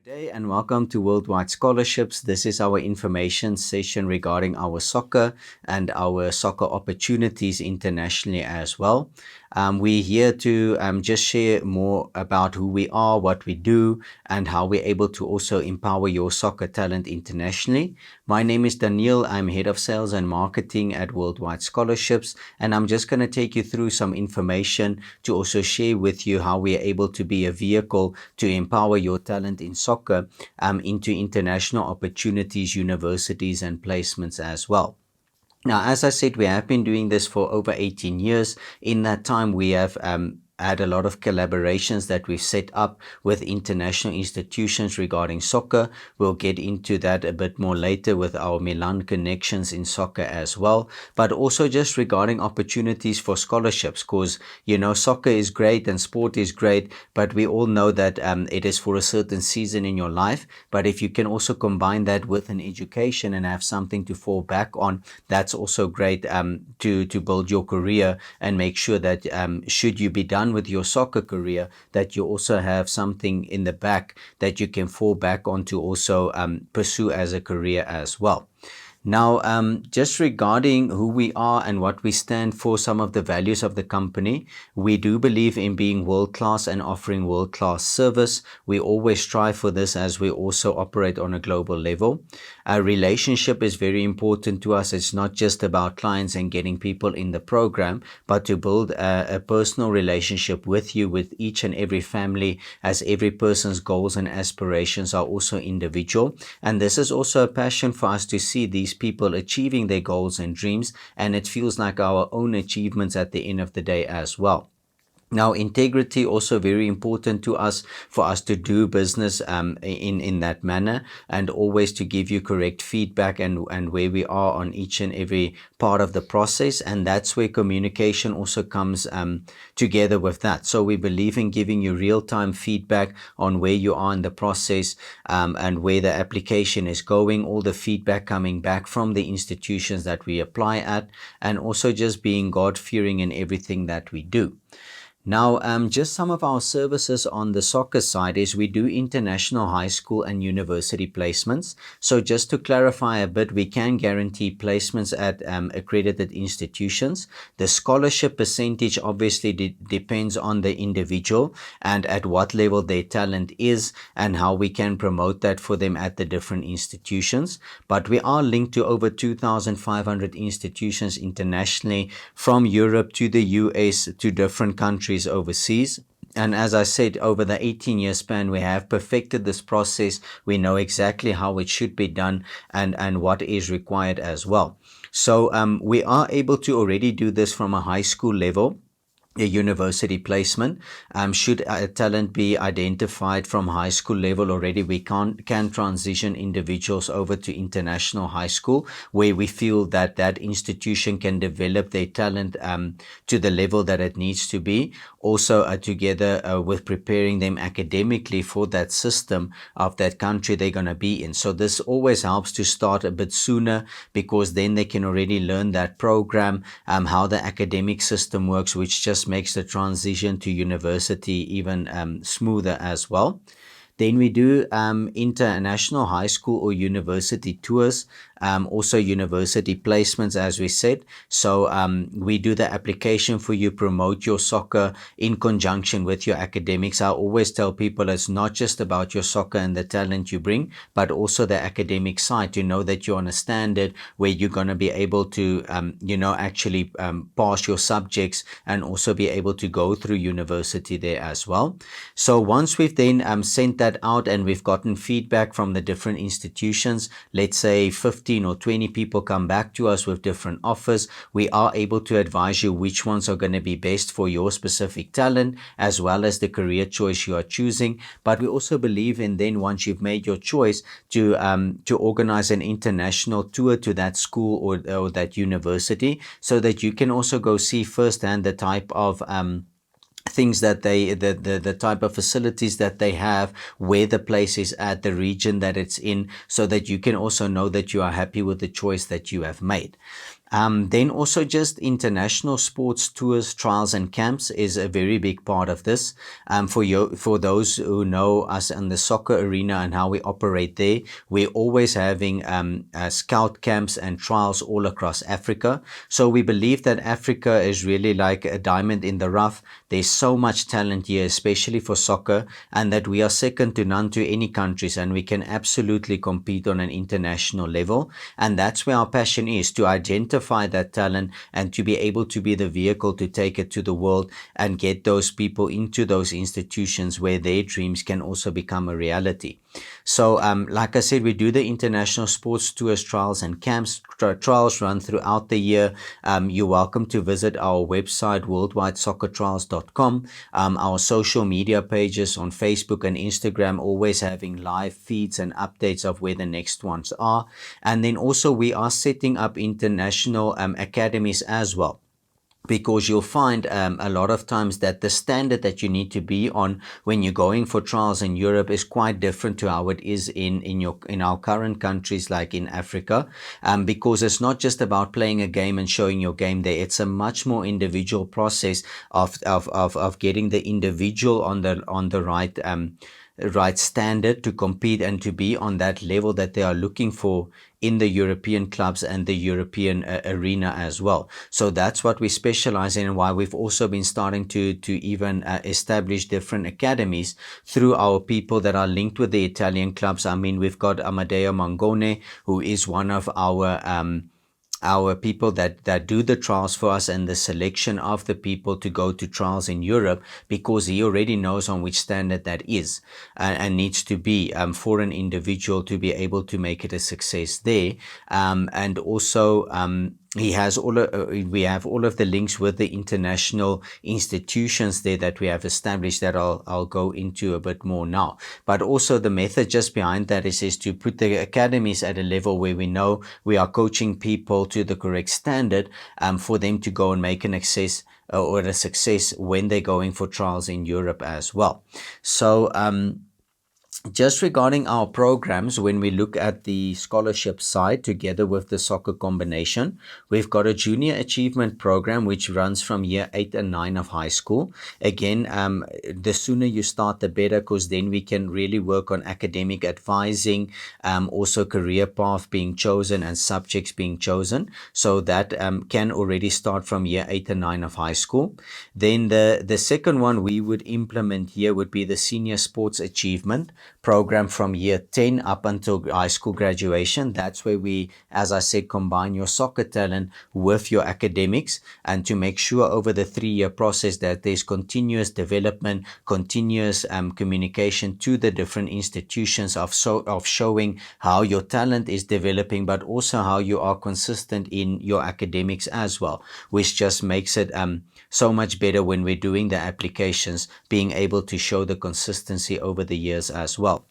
Good day and welcome to Worldwide Scholarships. This is our information session regarding our soccer and our soccer opportunities internationally as well. We're here to just share more about who we are, what we do, and how we're able to also empower your soccer talent internationally. My name is Daniel. I'm Head of Sales and Marketing at Worldwide Scholarships, and I'm just going to take you through some information to also share with you how we are able to be a vehicle to empower your talent in soccer into international opportunities, universities, and placements as well. Now, as I said, we have been doing this for over 18 years. In that time, we have had a lot of collaborations that we've set up with international institutions regarding soccer. We'll get into that a bit more later with our Milan connections in soccer as well, but also just regarding opportunities for scholarships, because, soccer is great and sport is great, but we all know that it is for a certain season in your life. But if you can also combine that with an education and have something to fall back on, that's also great to build your career and make sure that should you be done with your soccer career, that you also have something in the back that you can fall back on to also pursue as a career as well. Now, just regarding who we are and what we stand for, some of the values of the company, we do believe in being world-class and offering world-class service. We always strive for this as we also operate on a global level. Our relationship is very important to us. It's not just about clients and getting people in the program, but to build a personal relationship with you, with each and every family, as every person's goals and aspirations are also individual. And this is also a passion for us to see these people achieving their goals and dreams, and it feels like our own achievements at the end of the day as well. Now, integrity also very important to us, for us to do business in that manner, and always to give you correct feedback and where we are on each and every part of the process. And that's where communication also comes together with that. So we believe in giving you real-time feedback on where you are in the process and where the application is going, all the feedback coming back from the institutions that we apply at, and also just being God-fearing in everything that we do. Now, just some of our services on the soccer side is we do international high school and university placements. So just to clarify a bit, we can guarantee placements at accredited institutions. The scholarship percentage obviously depends on the individual and at what level their talent is and how we can promote that for them at the different institutions. But we are linked to over 2,500 institutions internationally, from Europe to the US to different countries overseas. And as I said, over the 18-year span, we have perfected this process. We know exactly how it should be done and what is required as well. So we are able to already do this from a high school level. A university placement. Should a talent be identified from high school level already, we can transition individuals over to international high school, where we feel that that institution can develop their talent to the level that it needs to be. Also, together with preparing them academically for that system of that country they're going to be in. So this always helps to start a bit sooner, because then they can already learn that program, how the academic system works, which just makes the transition to university even smoother as well. Then we do international high school or university tours, also university placements, as we said. So we do the application for you, promote your soccer in conjunction with your academics. I always tell people it's not just about your soccer and the talent you bring, but also the academic side, to know that you're on a standard where you're going to be able to, actually pass your subjects and also be able to go through university there as well. So once we've then sent that out and we've gotten feedback from the different institutions, let's say 15 or 20 people come back to us with different offers, we are able to advise you which ones are going to be best for your specific talent, as well as the career choice you are choosing. But we also believe in, then once you've made your choice, to organize an international tour to that school or that university, so that you can also go see firsthand the type of things that the type of facilities that they have, where the place is at, the region that it's in, so that you can also know that you are happy with the choice that you have made. Then also just international sports tours, trials, and camps is a very big part of this. For those who know us in the soccer arena and how we operate there, we're always having scout camps and trials all across Africa. So we believe that Africa is really like a diamond in the rough. There's so much talent here, especially for soccer, and that we are second to none to any countries, and we can absolutely compete on an international level. And that's where our passion is, to identify that talent and to be able to be the vehicle to take it to the world and get those people into those institutions where their dreams can also become a reality. So, like I said, we do the international sports tours, trials, and camps. Trials run throughout the year. You're welcome to visit our website, worldwidesoccertrials.com. Our social media pages on Facebook and Instagram, always having live feeds and updates of where the next ones are. And then also we are setting up international academies as well, because you'll find a lot of times that the standard that you need to be on when you're going for trials in Europe is quite different to how it is in our current countries, like in Africa, because it's not just about playing a game and showing your game there. It's a much more individual process of getting the individual on the right standard to compete and to be on that level that they are looking for in the European clubs and the European arena as well. So that's what we specialize in, and why we've also been starting to even establish different academies through our people that are linked with the Italian clubs. I mean, we've got Amadeo Mangone, who is one of our people that do the trials for us and the selection of the people to go to trials in Europe, because he already knows on which standard that is and needs to be for an individual to be able to make it a success there. And also he has we have all of the links with the international institutions there that we have established, that I'll go into a bit more now. But also the method just behind that is to put the academies at a level where we know we are coaching people to the correct standard for them to go and make an access or a success when they're going for trials in Europe as well. So just regarding our programs, when we look at the scholarship side together with the soccer combination, we've got a junior achievement program which runs from year 8 and 9 of high school. Again, the sooner you start, the better, because then we can really work on academic advising, also career path being chosen and subjects being chosen. So that can already start from year 8 and 9 of high school. Then the second one we would implement here would be the senior sports achievement program from year 10 up until high school graduation. That's where we, as I said, combine your soccer talent with your academics, and to make sure over the 3-year process that there's continuous development, continuous communication to the different institutions of showing how your talent is developing, but also how you are consistent in your academics as well, which just makes it so much better when we're doing the applications, being able to show the consistency over the years as well.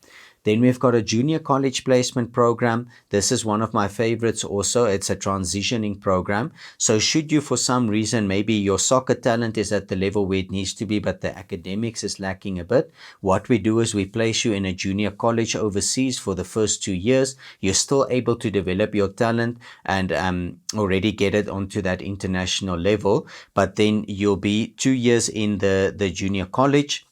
Then we've got a junior college placement program. This is one of my favorites also. It's a transitioning program. So should you, for some reason, maybe your soccer talent is at the level where it needs to be, but the academics is lacking a bit, what we do is we place you in a junior college overseas for the first 2 years. You're still able to develop your talent and already get it onto that international level. But then you'll be 2 years in the junior college,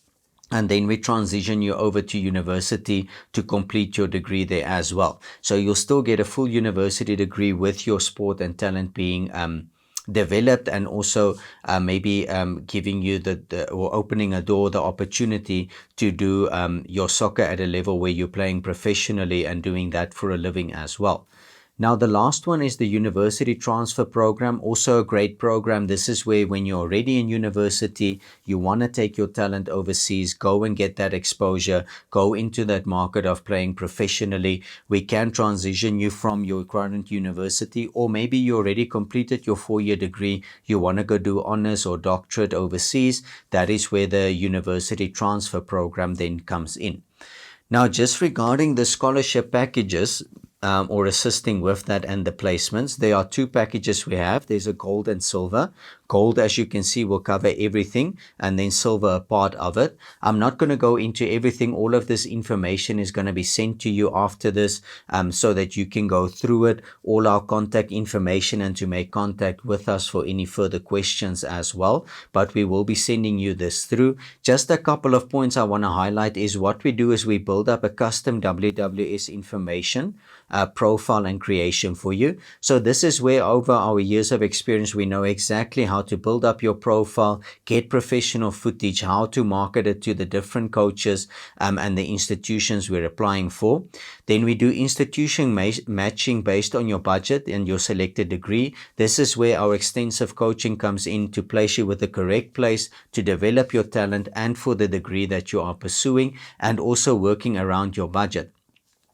and then we transition you over to university to complete your degree there as well. So you'll still get a full university degree with your sport and talent being developed, and also maybe giving you or opening a door, the opportunity to do your soccer at a level where you're playing professionally and doing that for a living as well. Now, the last one is the university transfer program, also a great program. This is where, when you're already in university, you want to take your talent overseas, go and get that exposure, go into that market of playing professionally. We can transition you from your current university, or maybe you already completed your 4-year degree, you want to go do honors or doctorate overseas. That is where the university transfer program then comes in. Now, just regarding the scholarship packages, or assisting with that and the placements, there are 2 packages we have. There's a gold and silver. Gold, as you can see, will cover everything, and then silver a part of it. I'm not going to go into everything. All of this information is going to be sent to you after this, so that you can go through it, all our contact information, and to make contact with us for any further questions as well. But we will be sending you this through. Just a couple of points I want to highlight is what we do is we build up a custom WWS information profile and creation for you. So this is where over our years of experience, we know exactly how to build up your profile, get professional footage, how to market it to the different coaches and the institutions we're applying for. Then we do institution matching based on your budget and your selected degree. This is where our extensive coaching comes in to place you with the correct place to develop your talent and for the degree that you are pursuing, and also working around your budget.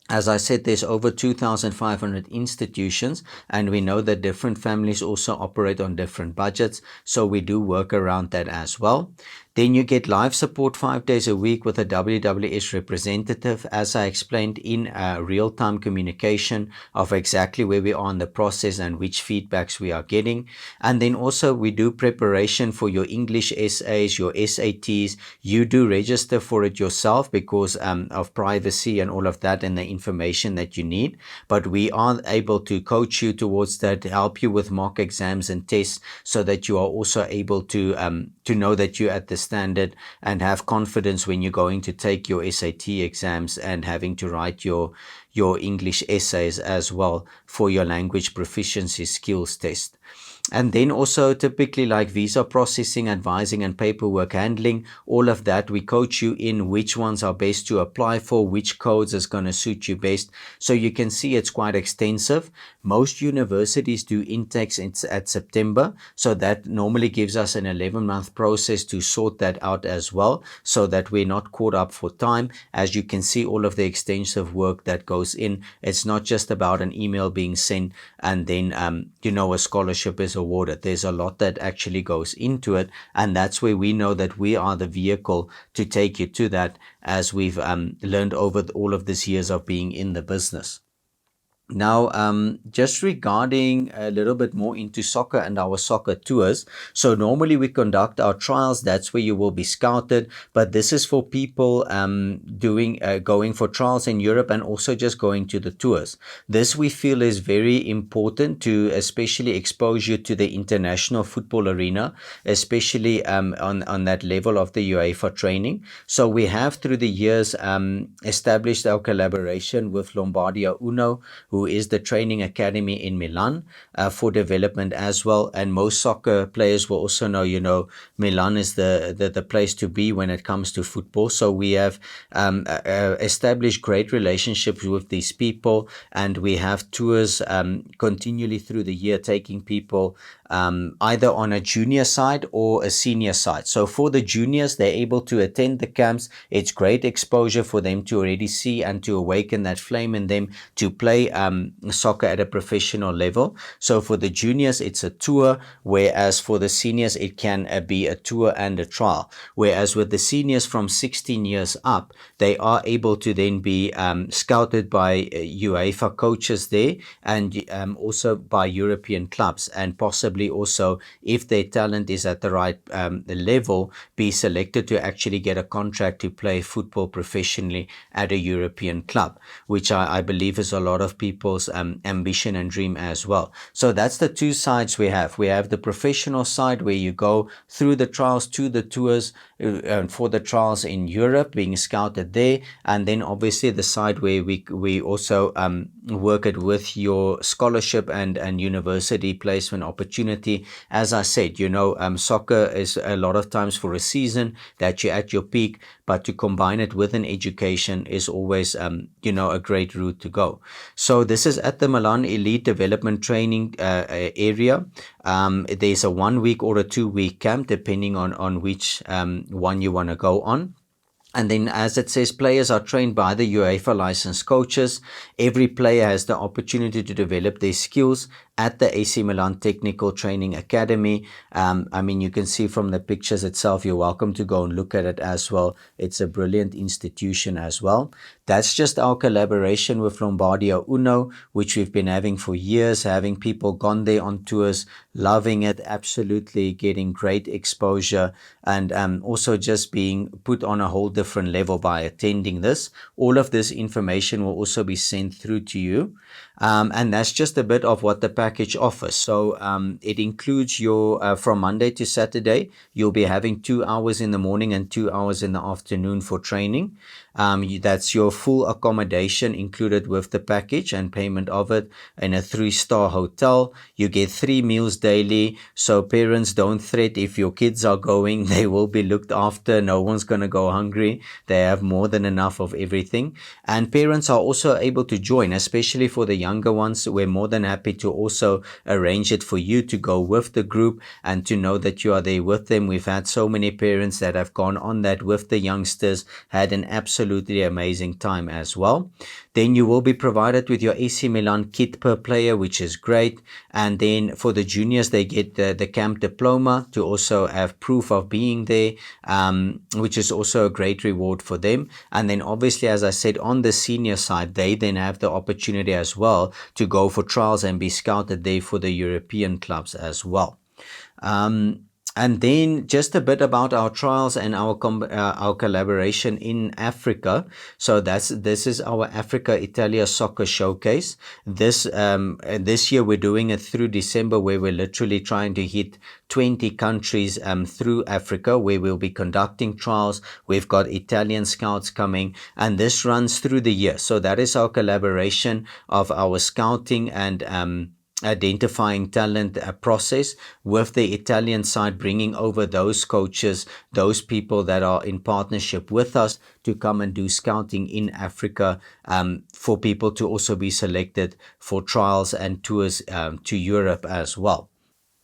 As I said, there's over 2,500 institutions, and we know that different families also operate on different budgets, so we do work around that as well. Then you get live support 5 days a week with a WWS representative, as I explained, in real-time communication of exactly where we are in the process and which feedbacks we are getting. And then also we do preparation for your English essays, your SATs. You do register for it yourself because of privacy and all of that and the information that you need. But we are able to coach you towards that, help you with mock exams and tests, so that you are also able to know that you're at the standard and have confidence when you're going to take your SAT exams and having to write your English essays as well for your language proficiency skills test. And then also typically like visa processing, advising, and paperwork handling, all of that, we coach you in which ones are best to apply for, which codes is going to suit you best. So you can see it's quite extensive. Most universities do intakes at September, so that normally gives us an 11-month process to sort that out as well, so that we're not caught up for time. As you can see, all of the extensive work that goes in, it's not just about an email being sent and then a scholarship is awarded. There's a lot that actually goes into it, and that's where we know that we are the vehicle to take you to that, as we've learned over all of these years of being in the business. Now, just regarding a little bit more into soccer and our soccer tours. So normally we conduct our trials. That's where you will be scouted. But this is for people going for trials in Europe and also just going to the tours. This we feel is very important to especially expose you to the international football arena, especially on that level of the UEFA training. So we have through the years established our collaboration with Lombardia Uno, who is the training academy in Milan for development as well. And most soccer players will also know, Milan is the place to be when it comes to football. So we have established great relationships with these people, and we have tours continually through the year, taking people either on a junior side or a senior side. So for the juniors, they're able to attend the camps. It's great exposure for them to already see and to awaken that flame in them to play soccer at a professional level. So for the juniors, it's a tour, whereas for the seniors, it can be a tour and a trial. Whereas with the seniors from 16 years up, they are able to then be scouted by UEFA coaches there, and also by European clubs, and possibly also, if their talent is at the right level, be selected to actually get a contract to play football professionally at a European club, which I believe is a lot of people's ambition and dream as well. So that's the two sides we have. We have the professional side, where you go through the trials to the tours for the trials in Europe, being scouted there, and then obviously the side where we also work it with your scholarship and university placement opportunity. As I said, soccer is a lot of times for a season that you're at your peak, but to combine it with an education is always a great route to go. So this is at the Milan Elite Development Training area. There's a 1 week or a 2 week camp, depending on which one you want to go on. And then, as it says, players are trained by the UEFA licensed coaches. Every player has the opportunity to develop their skills at the AC Milan Technical Training Academy. You can see from the pictures itself, you're welcome to go and look at it as well. It's a brilliant institution as well. that's just our collaboration with Lombardia Uno, which we've been having for years, having people gone there on tours, loving it, absolutely getting great exposure, and also just being put on a whole different level by attending this. All of this information will also be sent through to you. And that's just a bit of what the package offers. So it includes your, from Monday to Saturday, you'll be having 2 hours in the morning and 2 hours in the afternoon for training. That's your full accommodation included with the package and payment of it in a 3-star hotel. You get 3 meals daily. So parents, don't fret if your kids are going, they will be looked after. No one's going to go hungry. They have more than enough of everything. And parents are also able to join, especially for the younger ones. We're more than happy to also arrange it for you to go with the group and to know that you are there with them. We've had so many parents that have gone on that with the youngsters, had an absolutely amazing time as well. Then you will be provided with your AC Milan kit per player, which is great. And then for the juniors, they get the camp diploma to also have proof of being there, which is also a great reward for them. And then obviously, as I said, on the senior side, they then have the opportunity as well to go for trials and be scouted there for the European clubs as well. And then just a bit about our trials and our collaboration in Africa. So this is our Africa Italia Soccer Showcase. This year we're doing it through December, where we're literally trying to hit 20 countries through Africa, where we'll be conducting trials. We've got Italian scouts coming, and this runs through the year. So that is our collaboration of our scouting and identifying talent process, with the Italian side bringing over those coaches, those people that are in partnership with us to come and do scouting in Africa, for people to also be selected for trials and tours to Europe as well.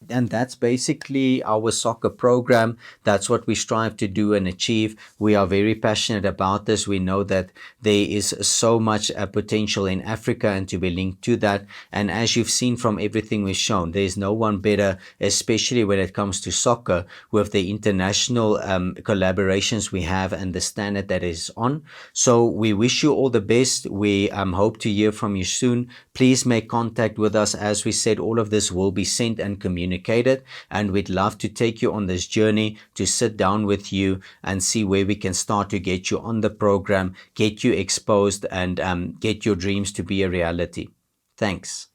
And that's basically our soccer program. That's what we strive to do and achieve. We are very passionate about this. We know that there is so much potential in Africa and to be linked to that. And as you've seen from everything we've shown, there's no one better, especially when it comes to soccer, with the international collaborations we have and the standard that is on. So we wish you all the best. We hope to hear from you soon. Please make contact with us. As we said, all of this will be sent and communicated, and we'd love to take you on this journey, to sit down with you and see where we can start to get you on the program, get you exposed, and get your dreams to be a reality. Thanks.